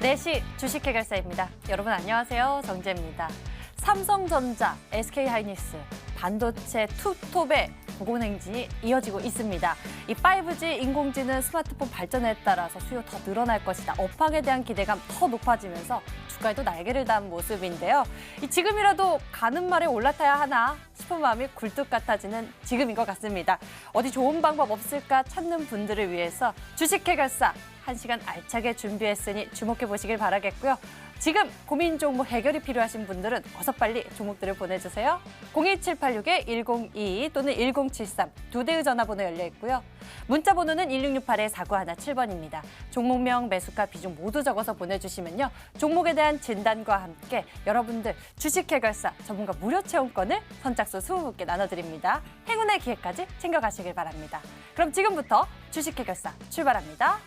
4시 주식해결사입니다. 여러분 안녕하세요. 정재입니다. 삼성전자, SK하이닉스, 반도체 투톱의 고공행진이 이어지고 있습니다. 이 5G 인공지능 스마트폰 발전에 따라서 수요 더 늘어날 것이다. 업황에 대한 기대감 더 높아지면서 주가에도 날개를 단 모습인데요. 지금이라도 가는 말에 올라타야 하나 싶은 마음이 굴뚝 같아지는 지금인 것 같습니다. 어디 좋은 방법 없을까 찾는 분들을 위해서 주식해결사 1시간 알차게 준비했으니 주목해 보시길 바라겠고요. 지금 고민 종목 해결이 필요하신 분들은 어서 빨리 종목들을 보내주세요. 02786-1022 또는 1073 두 대의 전화번호 열려 있고요. 문자 번호는 1668-4917번입니다. 종목명, 매수가, 비중 모두 적어서 보내주시면요. 종목에 대한 진단과 함께 여러분들 주식해결사 전문가 무료 체험권을 선착순 20분께 나눠드립니다. 행운의 기회까지 챙겨가시길 바랍니다. 그럼 지금부터 주식해결사 출발합니다.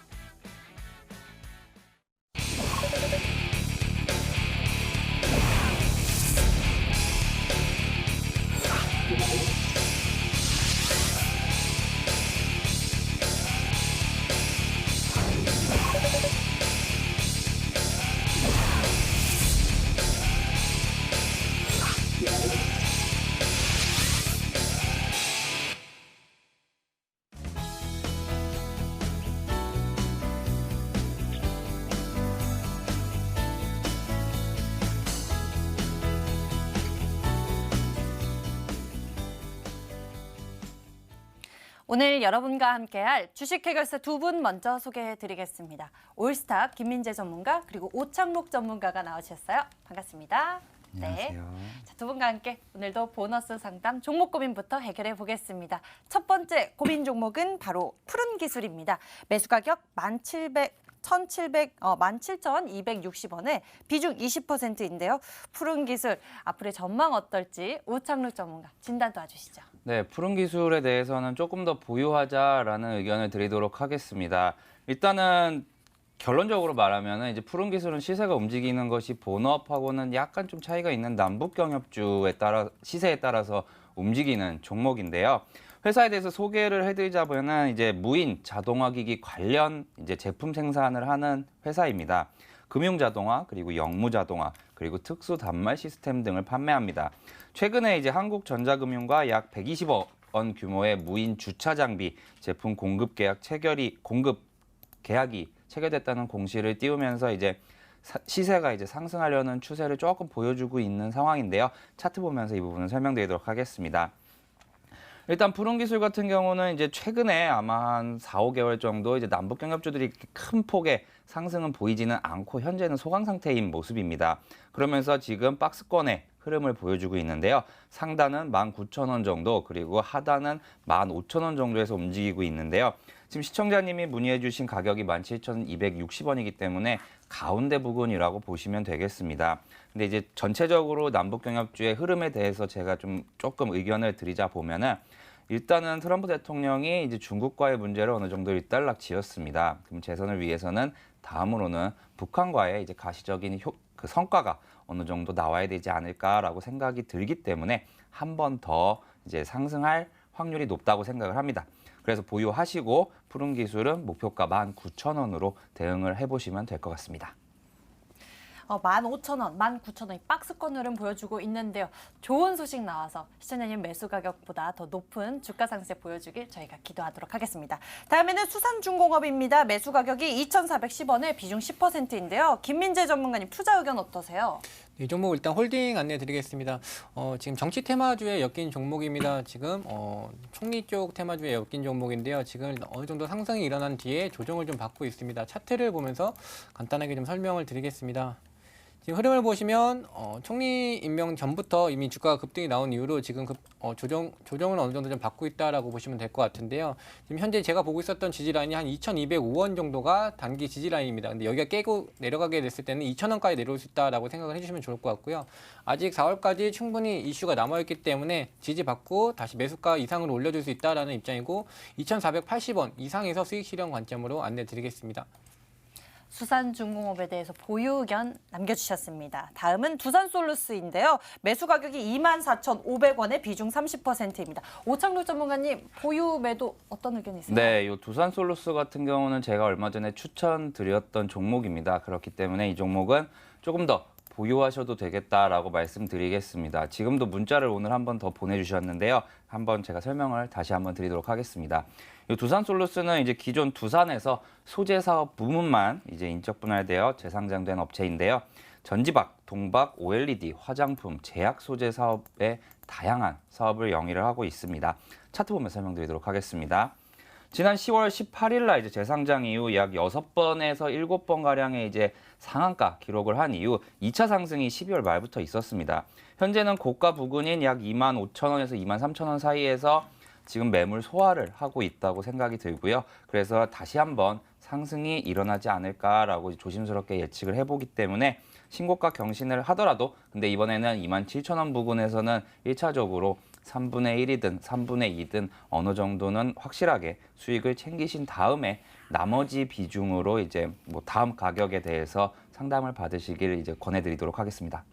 오늘 여러분과 함께할 주식해결사 두 분 먼저 소개해드리겠습니다. 올스타 김민재 전문가 그리고 오창록 전문가가 나오셨어요. 반갑습니다. 안녕하세요. 자, 두 분과 함께 오늘도 보너스 상담 종목 고민부터 해결해 보겠습니다. 첫 번째 고민 종목은 바로 푸른 기술입니다. 매수 가격 17,260원에 비중 20%인데요. 푸른 기술 앞으로의 전망 어떨지 오창록 전문가 진단 도와주시죠. 네, 푸른 기술에 대해서는 조금 더 보유하자라는 의견을 드리도록 하겠습니다. 일단은 결론적으로 말하면 이제 푸른 기술은 시세가 움직이는 것이 본업하고는 약간 좀 차이가 있는 남북경협주에 따라 시세에 따라서 움직이는 종목인데요. 회사에 대해서 소개를 해드리자면은 이제 무인 자동화기기 관련 이제 제품 생산을 하는 회사입니다. 금융자동화 그리고 영무자동화 그리고 특수 단말 시스템 등을 판매합니다. 최근에 이제 한국전자금융과 약 120억 원 규모의 무인 주차 장비 제품 공급 계약이 체결됐다는 공시를 띄우면서 이제 시세가 이제 상승하려는 추세를 조금 보여주고 있는 상황인데요. 차트 보면서 이 부분을 설명드리도록 하겠습니다. 일단 푸른 기술 같은 경우는 이제 최근에 아마 한 4, 5개월 정도 이제 남북 경협주들이 큰 폭의 상승은 보이지는 않고 현재는 소강 상태인 모습입니다. 그러면서 지금 박스권의 흐름을 보여주고 있는데요. 상단은 19,000원 정도 그리고 하단은 15,000원 정도에서 움직이고 있는데요. 지금 시청자님이 문의해 주신 가격이 17,260원이기 때문에 가운데 부근이라고 보시면 되겠습니다. 근데 이제 전체적으로 남북경협주의 흐름에 대해서 제가 조금 의견을 드리자 보면은 일단은 트럼프 대통령이 이제 중국과의 문제를 어느 정도 일단락 지었습니다. 그럼 재선을 위해서는 다음으로는 북한과의 이제 가시적인 그 성과가 어느 정도 나와야 되지 않을까라고 생각이 들기 때문에 한 번 더 이제 상승할 확률이 높다고 생각을 합니다. 그래서 보유하시고 푸른 기술은 목표가 19,000원으로 대응을 해보시면 될 것 같습니다. 15,000원, 19,000원이 박스권 흐름 보여주고 있는데요. 좋은 소식 나와서 시청자님 매수 가격보다 더 높은 주가 상세 보여주길 저희가 기도하도록 하겠습니다. 다음에는 수산중공업입니다. 매수 가격이 2,410원에 비중 10%인데요. 김민재 전문가님 투자 의견 어떠세요? 이 종목 일단 홀딩 안내드리겠습니다. 지금 정치 테마주에 엮인 종목입니다. 지금 총리 쪽 테마주에 엮인 종목인데요. 지금 어느 정도 상승이 일어난 뒤에 조정을 좀 받고 있습니다. 차트를 보면서 간단하게 좀 설명을 드리겠습니다. 지금 흐름을 보시면 총리 임명 전부터 이미 주가가 급등이 나온 이후로 지금 조정을 어느 정도 좀 받고 있다라고 보시면 될 것 같은데요. 지금 현재 제가 보고 있었던 지지라인이 한 2,205원 정도가 단기 지지라인입니다. 근데 여기가 깨고 내려가게 됐을 때는 2,000원까지 내려올 수 있다라고 생각을 해주시면 좋을 것 같고요. 아직 4월까지 충분히 이슈가 남아있기 때문에 지지받고 다시 매수가 이상으로 올려줄 수 있다라는 입장이고 2,480원 이상에서 수익 실현 관점으로 안내드리겠습니다. 수산중공업에 대해서 보유 의견 남겨주셨습니다. 다음은 두산솔루스인데요. 매수 가격이 24,500원에 비중 30%입니다. 오창록 전문가님, 보유 매도 어떤 의견이세요? 네, 이 두산솔루스 같은 경우는 제가 얼마 전에 추천드렸던 종목입니다. 그렇기 때문에 이 종목은 조금 더 보유하셔도 되겠다라고 말씀드리겠습니다. 지금도 문자를 오늘 한 번 더 보내주셨는데요. 한번 제가 설명을 다시 한번 드리도록 하겠습니다. 이 두산솔루스는 이제 기존 두산에서 소재 사업 부문만 이제 인적 분할되어 재상장된 업체인데요. 전지박, 동박, OLED, 화장품, 제약 소재 사업의 다양한 사업을 영위를 하고 있습니다. 차트 보면서 설명드리도록 하겠습니다. 지난 10월 18일 날 이제 재상장 이후 약 6번에서 7번 가량의 이제 상한가 기록을 한 이후 2차 상승이 12월 말부터 있었습니다. 현재는 고가 부근인 약 25,000원에서 23,000원 사이에서 지금 매물 소화를 하고 있다고 생각이 들고요. 그래서 다시 한번 상승이 일어나지 않을까라고 조심스럽게 예측을 해보기 때문에 신고가 경신을 하더라도 근데 이번에는 27,000원 부근에서는 1차적으로 3분의 1이든 3분의 2든 어느 정도는 확실하게 수익을 챙기신 다음에 나머지 비중으로 이제 뭐 다음 가격에 대해서 상담을 받으시기를 이제 권해드리도록 하겠습니다.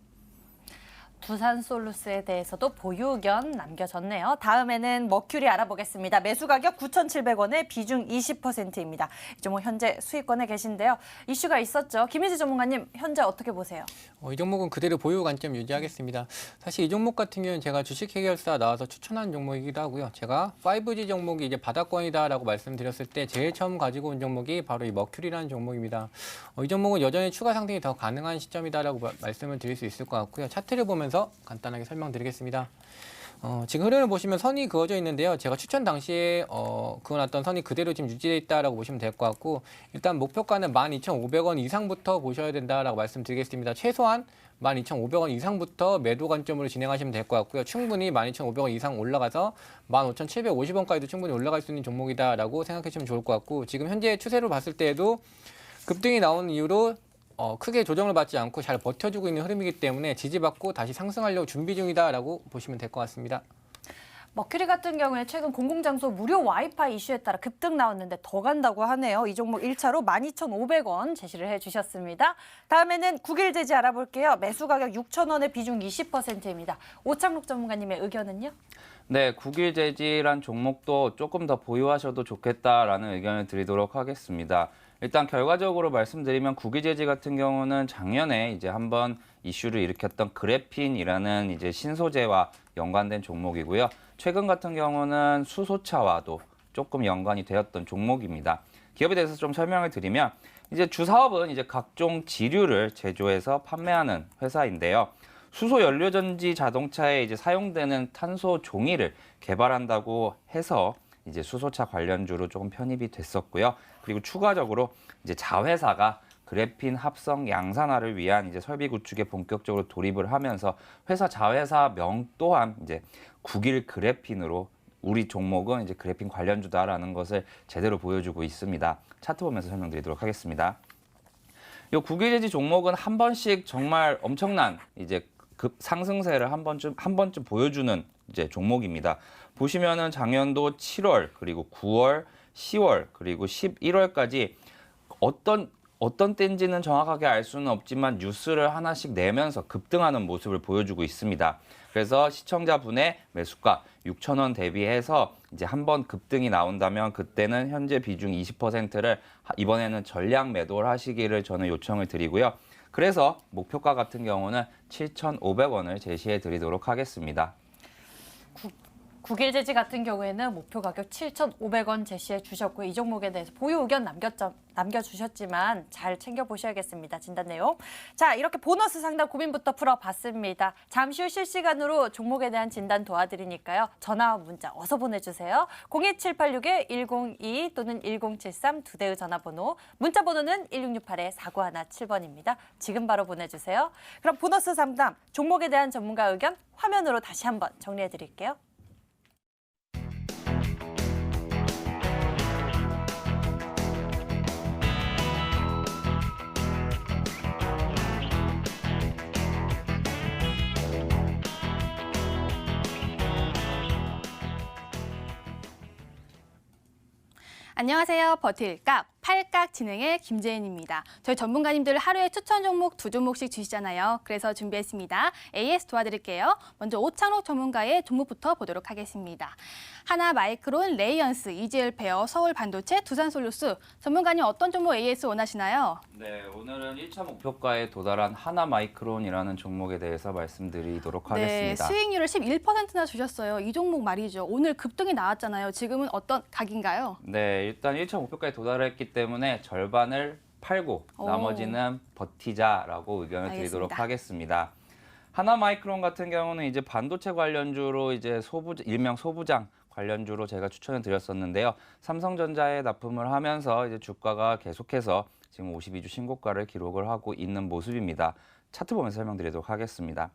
두산솔루스에 대해서도 보유 의견 남겨졌네요. 다음에는 머큐리 알아보겠습니다. 매수 가격 9,700원에 비중 20%입니다. 이 종목 현재 수익권에 계신데요. 이슈가 있었죠. 김희지 전문가님, 현재 어떻게 보세요? 이 종목은 그대로 보유 관점 유지하겠습니다. 사실 이 종목 같은 경우는 제가 주식 해결사 나와서 추천한 종목이기도 하고요. 제가 5G 종목이 이제 바닥권이다라고 말씀드렸을 때 제일 처음 가지고 온 종목이 바로 이 머큐리라는 종목입니다. 이 종목은 여전히 추가 상승이 더 가능한 시점이다라고 말씀을 드릴 수 있을 것 같고요. 차트를 보면서 간단하게 설명드리겠습니다. 지금 흐름을 보시면 선이 그어져 있는데요. 제가 추천 당시에 그어놨던 선이 그대로 지금 유지되어 있다라고 보시면 될 것 같고 일단 목표가는 12,500원 이상부터 보셔야 된다라고 말씀드리겠습니다. 최소한 12,500원 이상부터 매도 관점으로 진행하시면 될 것 같고요. 충분히 12,500원 이상 올라가서 15,750원까지도 충분히 올라갈 수 있는 종목이다라고 생각해 주시면 좋을 것 같고 지금 현재 추세로 봤을 때에도 급등이 나온 이후로 크게 조정을 받지 않고 잘 버텨주고 있는 흐름이기 때문에 지지받고 다시 상승하려고 준비 중이다라고 보시면 될 것 같습니다. 머큐리 같은 경우에 최근 공공장소 무료 와이파이 이슈에 따라 급등 나왔는데 더 간다고 하네요. 이 종목 1차로 12,500원 제시를 해주셨습니다. 다음에는 국일제지 알아볼게요. 매수 가격 6,000원에 비중 20%입니다. 오창록 전문가님의 의견은요? 네, 국일제지란 종목도 조금 더 보유하셔도 좋겠다라는 의견을 드리도록 하겠습니다. 일단 결과적으로 말씀드리면 국일제지 같은 경우는 작년에 이제 한번 이슈를 일으켰던 그래핀이라는 이제 신소재와 연관된 종목이고요. 최근 같은 경우는 수소차와도 조금 연관이 되었던 종목입니다. 기업에 대해서 좀 설명을 드리면 이제 주 사업은 이제 각종 지류를 제조해서 판매하는 회사인데요. 수소 연료전지 자동차에 이제 사용되는 탄소 종이를 개발한다고 해서 이제 수소차 관련주로 조금 편입이 됐었고요. 그리고 추가적으로 이제 자회사가 그래핀 합성 양산화를 위한 이제 설비 구축에 본격적으로 돌입을 하면서 회사 자회사 명 또한 이제 국일 그래핀으로 우리 종목은 이제 그래핀 관련주다라는 것을 제대로 보여주고 있습니다. 차트 보면서 설명드리도록 하겠습니다. 이 국일제지 종목은 한 번씩 정말 엄청난 이제 급 상승세를 한 번쯤 보여주는 이제 종목입니다. 보시면은 작년도 7월 그리고 9월, 10월 그리고 11월까지 어떤 때인지는 정확하게 알 수는 없지만 뉴스를 하나씩 내면서 급등하는 모습을 보여주고 있습니다. 그래서 시청자분의 매수가 6,000원 대비해서 이제 한번 급등이 나온다면 그때는 현재 비중 20%를 이번에는 전량 매도를 하시기를 저는 요청을 드리고요. 그래서 목표가 같은 경우는 7,500원을 제시해 드리도록 하겠습니다. 국일제지 같은 경우에는 목표 가격 7,500원 제시해 주셨고 이 종목에 대해서 보유 의견 남겨주셨지만 잘 챙겨보셔야겠습니다. 진단 내용. 자, 이렇게 보너스 상담 고민부터 풀어봤습니다. 잠시 후 실시간으로 종목에 대한 진단 도와드리니까요. 전화와 문자 어서 보내주세요. 02786-102 또는 1073 두 대의 전화번호, 문자 번호는 1668-4917번입니다. 지금 바로 보내주세요. 그럼 보너스 상담, 종목에 대한 전문가 의견 화면으로 다시 한번 정리해 드릴게요. 안녕하세요. 버틸값 팔각 진행의 김재인입니다. 저희 전문가님들 하루에 추천 종목 2종목씩 주시잖아요. 그래서 준비했습니다. AS 도와드릴게요. 먼저 오창록 전문가의 종목부터 보도록 하겠습니다. 하나마이크론, 레이언스, 이지엘페어, 서울반도체, 두산솔루스. 전문가님 어떤 종목 AS 원하시나요? 네, 오늘은 1차 목표가에 도달한 하나마이크론이라는 종목에 대해서 말씀드리도록 네, 하겠습니다. 수익률을 11%나 주셨어요. 이 종목 말이죠. 오늘 급등이 나왔잖아요. 지금은 어떤 각인가요? 네, 일단 1차 목표가에 도달했기 때문에 절반을 팔고 오. 나머지는 버티자라고 의견을 드리도록 알겠습니다. 하겠습니다. 하나마이크론 같은 경우는 이제 반도체 관련주로 이제 일명 소부장 관련주로 제가 추천을 드렸었는데요. 삼성전자에 납품을 하면서 이제 주가가 계속해서 지금 52주 신고가를 기록을 하고 있는 모습입니다. 차트 보면서 설명드리도록 하겠습니다.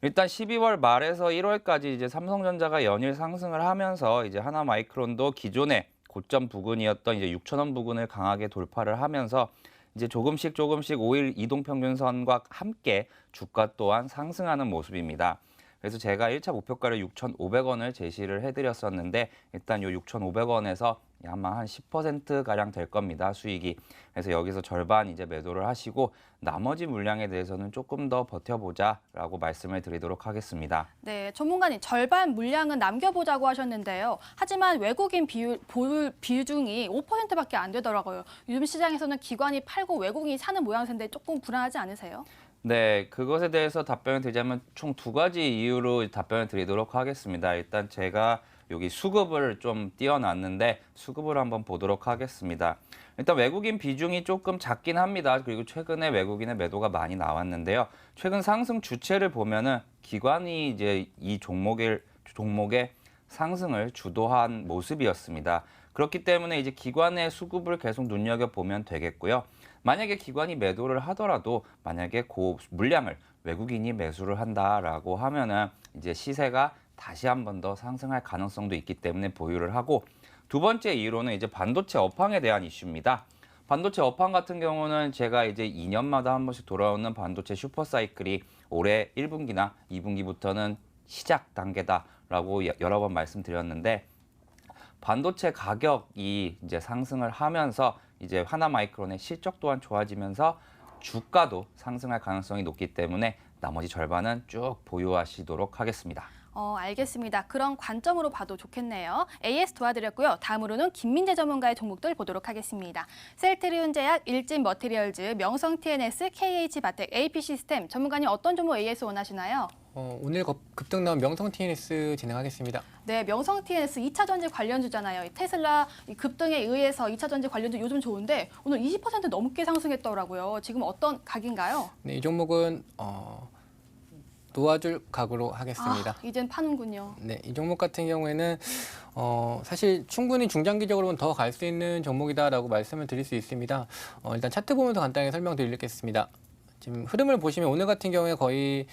일단 12월 말에서 1월까지 이제 삼성전자가 연일 상승을 하면서 이제 하나마이크론도 기존의 고점 부근이었던 이제 6,000원 부근을 강하게 돌파를 하면서 이제 조금씩 5일 이동평균선과 함께 주가 또한 상승하는 모습입니다. 그래서 제가 1차 목표가를 6,500원을 제시를 해드렸었는데 일단 이 6,500원에서 아마 한 10%가량 될 겁니다, 수익이. 그래서 여기서 절반 이제 매도를 하시고 나머지 물량에 대해서는 조금 더 버텨보자라고 말씀을 드리도록 하겠습니다. 네, 전문가님 절반 물량은 남겨보자고 하셨는데요. 하지만 외국인 비중이 5%밖에 안 되더라고요. 요즘 시장에서는 기관이 팔고 외국인이 사는 모양새인데 조금 불안하지 않으세요? 네, 그것에 대해서 답변을 드리자면 총 2가지 이유로 답변을 드리도록 하겠습니다. 일단 제가 여기 수급을 좀 띄워놨는데 수급을 한번 보도록 하겠습니다. 일단 외국인 비중이 조금 작긴 합니다. 그리고 최근에 외국인의 매도가 많이 나왔는데요. 최근 상승 주체를 보면은 기관이 이제 이 종목의 상승을 주도한 모습이었습니다. 그렇기 때문에 이제 기관의 수급을 계속 눈여겨보면 되겠고요. 만약에 기관이 매도를 하더라도 만약에 그 물량을 외국인이 매수를 한다라고 하면은 이제 시세가 다시 한 번 더 상승할 가능성도 있기 때문에 보유를 하고, 두 번째 이유로는 이제 반도체 업황에 대한 이슈입니다. 반도체 업황 같은 경우는 제가 이제 2년마다 한 번씩 돌아오는 반도체 슈퍼사이클이 올해 1분기나 2분기부터는 시작 단계다라고 여러 번 말씀드렸는데, 반도체 가격이 이제 상승을 하면서 이제 하나마이크론의 실적 또한 좋아지면서 주가도 상승할 가능성이 높기 때문에 나머지 절반은 쭉 보유하시도록 하겠습니다. 알겠습니다. 그런 관점으로 봐도 좋겠네요. AS 도와드렸고요. 다음으로는 김민재 전문가의 종목들 보도록 하겠습니다. 셀트리온제약, 일진머티리얼즈, 명성 TNS, KH바텍, AP시스템. 전문가님 어떤 종목 AS 원하시나요? 오늘 급등 나온 명성 TNS 진행하겠습니다. 네, 명성 TNS 2차 전지 관련주잖아요. 테슬라 급등에 의해서 2차 전지 관련주 요즘 좋은데 오늘 20% 넘게 상승했더라고요. 지금 어떤 각인가요? 네, 이 종목은 놓아줄 각으로 하겠습니다. 이젠 파는군요. 네, 이 종목 같은 경우에는 사실 충분히 중장기적으로는 더 갈 수 있는 종목이다라고 말씀을 드릴 수 있습니다. 일단 차트 보면서 간단하게 설명드리겠습니다. 지금 흐름을 보시면 오늘 같은 경우에 거의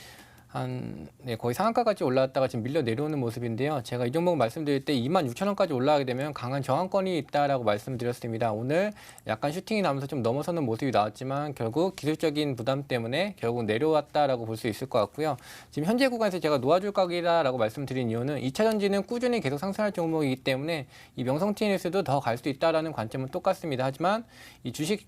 거의 상한가까지 올라왔다가 지금 밀려 내려오는 모습인데요. 제가 이 종목 말씀드릴 때 26,000원까지 올라가게 되면 강한 저항권이 있다라고 말씀드렸습니다. 오늘 약간 슈팅이 나면서 좀 넘어서는 모습이 나왔지만 결국 기술적인 부담 때문에 결국 내려왔다라고 볼 수 있을 것 같고요. 지금 현재 구간에서 제가 놓아줄 각이다라고 말씀드린 이유는 2차 전지는 꾸준히 계속 상승할 종목이기 때문에 이 명성 TNS도 더 갈 수 있다라는 관점은 똑같습니다. 하지만 이 주식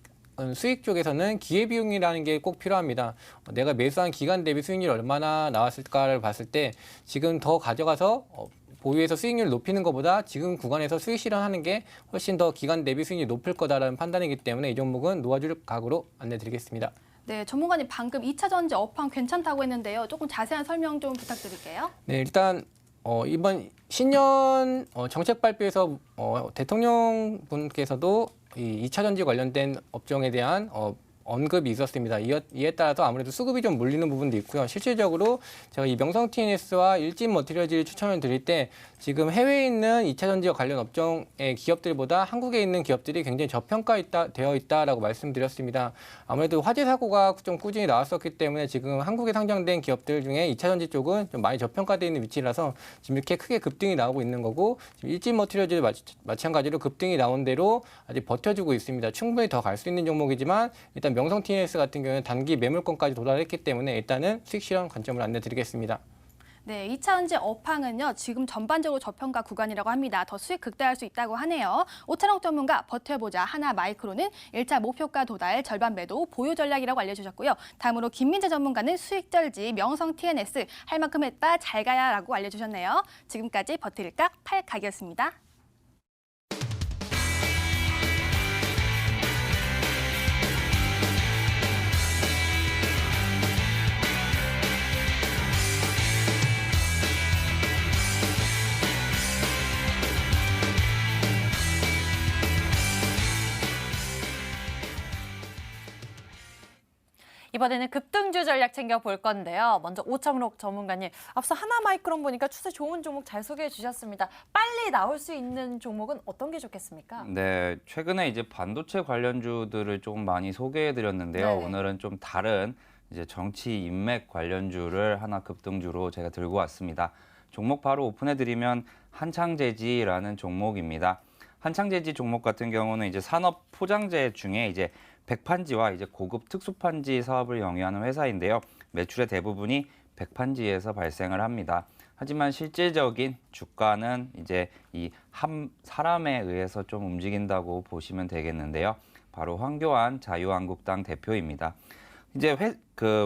수익 쪽에서는 기회비용이라는 게 꼭 필요합니다. 내가 매수한 기간 대비 수익률이 얼마나 나왔을까를 봤을 때 지금 더 가져가서 보유해서 수익률을 높이는 것보다 지금 구간에서 수익 실현하는 게 훨씬 더 기간 대비 수익률이 높을 거다라는 판단이기 때문에 이 종목은 놓아줄 각으로 안내드리겠습니다. 네, 전문가님 방금 2차 전지 업황 괜찮다고 했는데요. 조금 자세한 설명 좀 부탁드릴게요. 네, 일단 이번 신년 정책 발표에서 대통령 분께서도 이 2차 전지 관련된 업종에 대한 언급이 있었습니다. 이에 따라서 아무래도 수급이 좀 몰리는 부분도 있고요. 실질적으로 제가 이 명성 TNS와 일진 머티리얼즈를 추천을 드릴 때 지금 해외에 있는 2차 전지와 관련 업종의 기업들보다 한국에 있는 기업들이 굉장히 저평가되어 있다라고 말씀드렸습니다. 아무래도 화재 사고가 좀 꾸준히 나왔었기 때문에 지금 한국에 상장된 기업들 중에 2차 전지 쪽은 좀 많이 저평가되어 있는 위치라서 지금 이렇게 크게 급등이 나오고 있는 거고, 지금 일진 머티리얼즈 마찬가지로 급등이 나온 대로 아직 버텨주고 있습니다. 충분히 더 갈 수 있는 종목이지만 일단 명성 TNS 같은 경우는 단기 매물권까지 도달했기 때문에 일단은 수익 실현 관점을 안내드리겠습니다. 네, 2차전지 업황은요, 지금 전반적으로 저평가 구간이라고 합니다. 더 수익 극대화할 수 있다고 하네요. 오찬옥 전문가 버텨보자 하나마이크로는 1차 목표가 도달 절반 매도 보유 전략이라고 알려주셨고요. 다음으로 김민재 전문가는 수익 절지 명성 TNS 할 만큼 했다 잘 가야라고 알려주셨네요. 지금까지 버틸까 8각이었습니다. 이번에는 급등주 전략 챙겨볼 건데요. 먼저 오창록 전문가님, 앞서 하나마이크론 보니까 추세 좋은 종목 잘 소개해 주셨습니다. 빨리 나올 수 있는 종목은 어떤 게 좋겠습니까? 네, 최근에 이제 반도체 관련주들을 좀 많이 소개해 드렸는데요. 네. 오늘은 좀 다른 이제 정치 인맥 관련주를 하나 급등주로 제가 들고 왔습니다. 종목 바로 오픈해 드리면 한창재지라는 종목입니다. 한창재지 종목 같은 경우는 이제 산업 포장재 중에 이제 백판지와 이제 고급 특수판지 사업을 영위하는 회사인데요. 매출의 대부분이 백판지에서 발생을 합니다. 하지만 실질적인 주가는 이제 이 한 사람에 의해서 좀 움직인다고 보시면 되겠는데요. 바로 황교안 자유한국당 대표입니다. 이제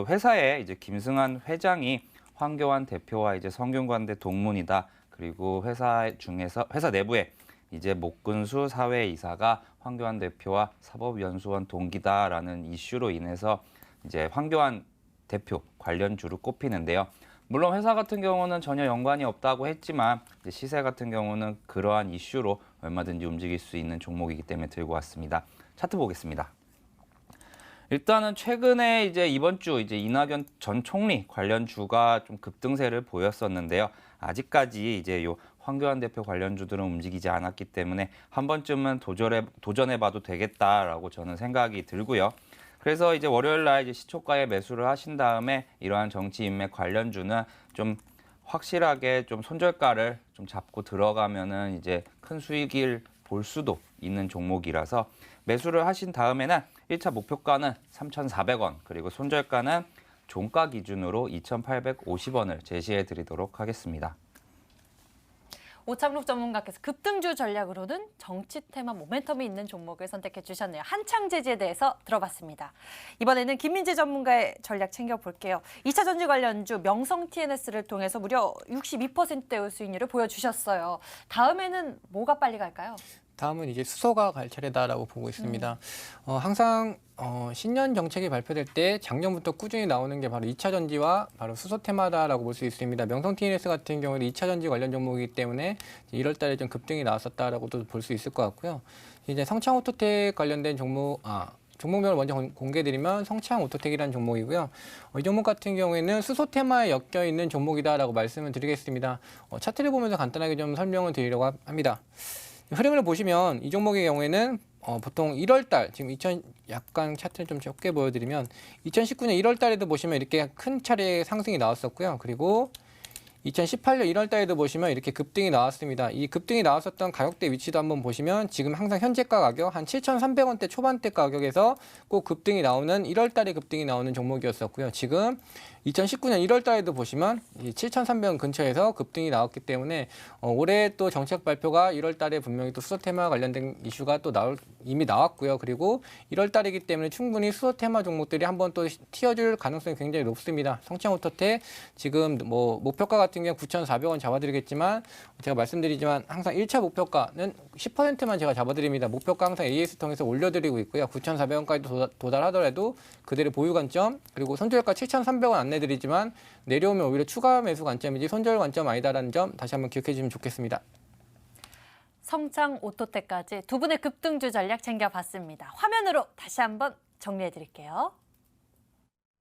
회사의 이제 김승환 회장이 황교안 대표와 이제 성균관대 동문이다. 그리고 회사 내부에 이제 목근수 사회이사가 황교안 대표와 사법연수원 동기다라는 이슈로 인해서 이제 황교안 대표 관련주로 꼽히는데요. 물론 회사 같은 경우는 전혀 연관이 없다고 했지만 이제 시세 같은 경우는 그러한 이슈로 얼마든지 움직일 수 있는 종목이기 때문에 들고 왔습니다. 차트 보겠습니다. 일단은 최근에 이제 이번 주 이제 이낙연 전 총리 관련주가 좀 급등세를 보였었는데요. 아직까지 이제 요 황교안 대표 관련주들은 움직이지 않았기 때문에 한 번쯤은 도전해봐도 되겠다라고 저는 생각이 들고요. 그래서 이제 월요일 날 이제 시초가에 매수를 하신 다음에 이러한 정치 인맥 관련주는 좀 확실하게 좀 손절가를 좀 잡고 들어가면은 이제 큰 수익을 볼 수도 있는 종목이라서 매수를 하신 다음에는 1차 목표가는 3,400원 그리고 손절가는 종가 기준으로 2,850원을 제시해 드리도록 하겠습니다. 오창록 전문가께서 급등주 전략으로는 정치 테마 모멘텀이 있는 종목을 선택해 주셨네요. 한창재지에 대해서 들어봤습니다. 이번에는 김민재 전문가의 전략 챙겨볼게요. 2차 전지 관련주 명성 TNS를 통해서 무려 62%의 수익률을 보여주셨어요. 다음에는 뭐가 빨리 갈까요? 다음은 이제 수소가 갈 차례다라고 보고 있습니다. 항상 신년 정책이 발표될 때 작년부터 꾸준히 나오는 게 바로 2차 전지와 바로 수소 테마다라고 볼 수 있습니다. 명성 TNS 같은 경우는 2차 전지 관련 종목이기 때문에 1월 달에 좀 급등이 나왔었다라고도 볼 수 있을 것 같고요. 이제 성창 오토텍 관련된 종목명을 먼저 공개드리면 성창 오토텍이라는 종목이고요. 이 종목 같은 경우에는 수소 테마에 엮여 있는 종목이다라고 말씀을 드리겠습니다. 차트를 보면서 간단하게 좀 설명을 드리려고 합니다. 흐름을 보시면 이 종목의 경우에는 보통 1월 달, 지금 약간 차트를 좀 적게 보여드리면 2019년 1월 달에도 보시면 이렇게 큰 차례의 상승이 나왔었고요. 그리고 2018년 1월 달에도 보시면 이렇게 급등이 나왔습니다. 이 급등이 나왔었던 가격대 위치도 한번 보시면 지금 항상 현재가 가격 한 7,300원대 초반대 가격에서 꼭 급등이 나오는 1월 달에 급등이 나오는 종목이었었고요. 지금 2019년 1월 달에도 보시면 7,300원 근처에서 급등이 나왔기 때문에 올해 또 정책 발표가 1월 달에 분명히 또 수소 테마 관련된 이슈가 또 이미 나왔고요. 그리고 1월 달이기 때문에 충분히 수소 테마 종목들이 한번 또 튀어줄 가능성이 굉장히 높습니다. 성창 오토텍 지금 뭐 목표가 같은 경우 9,400원 잡아드리겠지만 제가 말씀드리지만 항상 1차 목표가는 10%만 제가 잡아드립니다. 목표가 항상 AS 통해서 올려드리고 있고요. 9,400원까지 도달하더라도 그대로 보유 관점 그리고 손절가 7,300원 안내드리지만 내려오면 오히려 추가 매수 관점이지 손절 관점 아니다라는 점 다시 한번 기억해 주시면 좋겠습니다. 성창 오토텍까지 두 분의 급등주 전략 챙겨봤습니다. 화면으로 다시 한번 정리해 드릴게요.